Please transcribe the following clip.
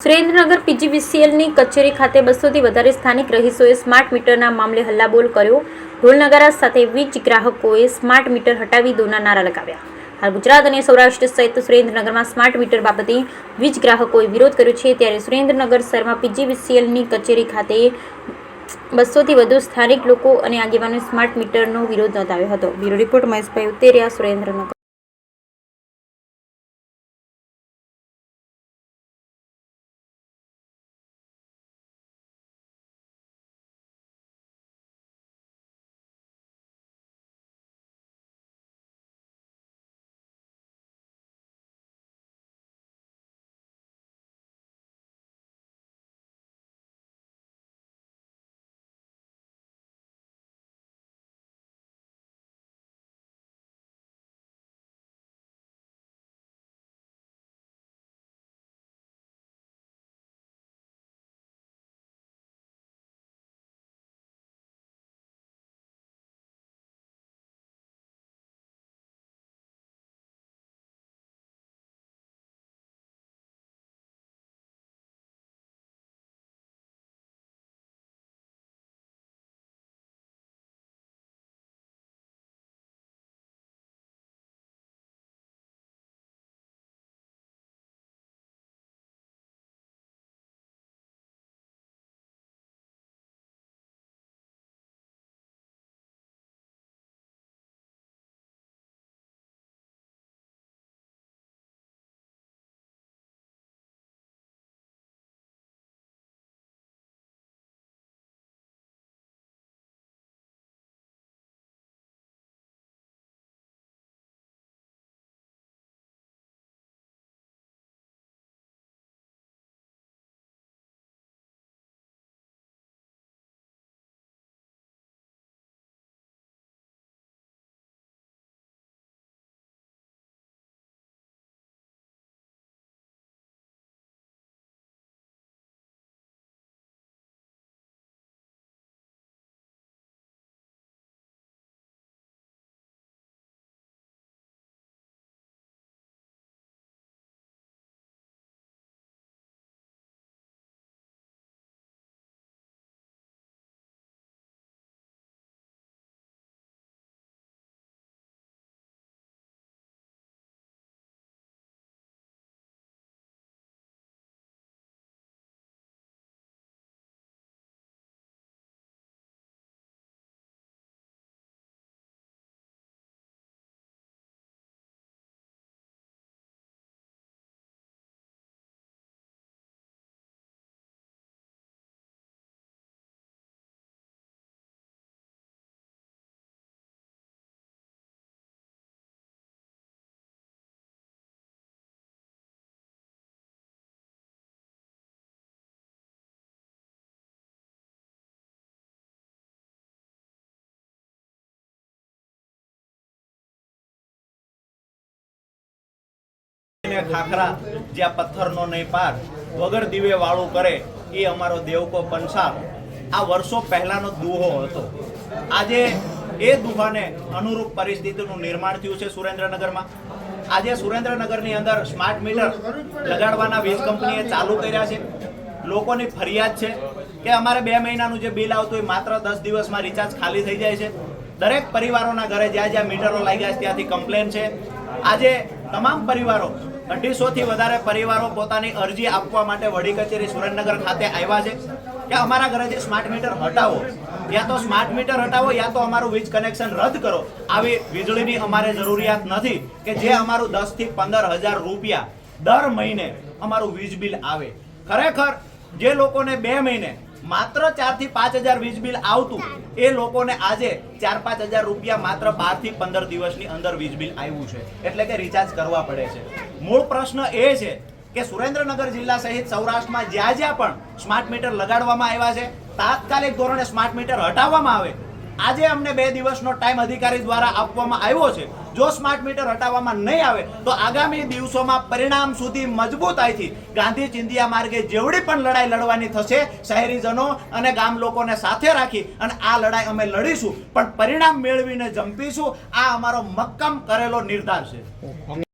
સુરેન્દ્રનગર પીજીવીસીએલની કચેરી ખાતે 200 થી વધારે સ્થાનિક રહીશોએ સ્માર્ટ મીટરના મામલે હલ્લાબોલ કર્યો। ઢોલ નગારા સાથે વીજ ગ્રાહકોએ સ્માર્ટ મીટર હટાવી દોના નારા લગાવ્યા। હાલ ગુજરાત અને સૌરાષ્ટ્ર સહિત સુરેન્દ્રનગરમાં સ્માર્ટ મીટર બાબતે વીજ ગ્રાહકોએ વિરોધ કર્યો છે। ત્યારે સુરેન્દ્રનગર શહેરમાં પીજીવીસીએલની કચેરી ખાતે 200 થી વધુ સ્થાનિક લોકો અને આગેવાનોએ સ્માર્ટ મીટરનો વિરોધ નોંધાવ્યો હતો। બ્યુરો રિપોર્ટ મહેશભાઈ ઉતેરિયા, સુરેન્દ્રનગર। ખાખરા જ્યાં પથ્થરનો નહીં પાર વગર દિવે વાળું કરે એ અમારો દેવકો પંસાર આ વર્ષો પહેલાનો દુહો હતો। આજે એ દુહાને અનુરૂપ પરિસ્થિતિનું નિર્માણ થયું છે સુરેન્દ્રનગરમાં। આજે સુરેન્દ્રનગરની અંદર સ્માર્ટ મીટર લગાડવાના વીજ કંપનીએ ચાલુ કર્યા છે। લોકોની ફરિયાદ છે કે અમારે 2 મહિનાનું જે બિલ આવતું એ માત્ર 10 દિવસમાં રિચાર્જ ખાલી થઈ જાય છે। દરેક પરિવારોના ઘરે જ્યાં જ્યાં મીટરો લાગ્યા છે ત્યાંથી કમ્પ્લેન છે। આજે તમામ પરિવારો 250 થી વધારે પરિવારો પોતાની અરજી આપવા માટે વડી કચેરી સુરેન્દ્રનગર ખાતે આવ્યા છે કે અમારા ઘરેથી સ્માર્ટ મીટર હટાવો, યા તો સ્માર્ટ મીટર હટાવો યા તો અમારું વીજ કનેક્શન રદ કરો। આવી વીજળીની અમારે જરૂરિયાત નથી કે જે અમારું 10 થી 15,000 રૂપિયા દર મહિને અમારું વીજ બિલ આવે। ખરેખર જે લોકોને 2 મહિને માત્ર 4 થી 5,000 વીજ બિલ આવતું એ લોકોને આજે 4-5,000 રૂપિયા માત્ર 12 થી 15 દિવસની અંદર વીજ બિલ આવ્યું છે, એટલે કે રિચાર્જ કરવા પડે છે। મૂળ પ્રશ્ન એ છે કે સુરેન્દ્રનગર જિલ્લા સહિત સૌરાષ્ટ્રમાં જ્યાં જ્યાં પણ સ્માર્ટ મીટર લગાડવામાં આવ્યા છે તાત્કાલિક ધોરણે સ્માર્ટ મીટર હટાવવામાં આવે। આજે અમને 2 દિવસનો ટાઈમ અધિકારી દ્વારા આપવામાં આવ્યો છે। જો સ્માર્ટ મીટર હટાવવામાં નહીં આવે તો આગામી દિવસોમાં પરિણામ સુધી મજબૂતાઈથી ગાંધી ચિંધિયા માર્ગે જેવડી પણ લડાઈ લડવાની થશે શહેરીજનો અને ગામ લોકોને સાથે રાખી અને આ લડાઈ અમે લડીશું, પણ પરિણામ મેળવીને જંપીશું। આ અમારો મક્કમ કરેલો નિર્ધાર છે।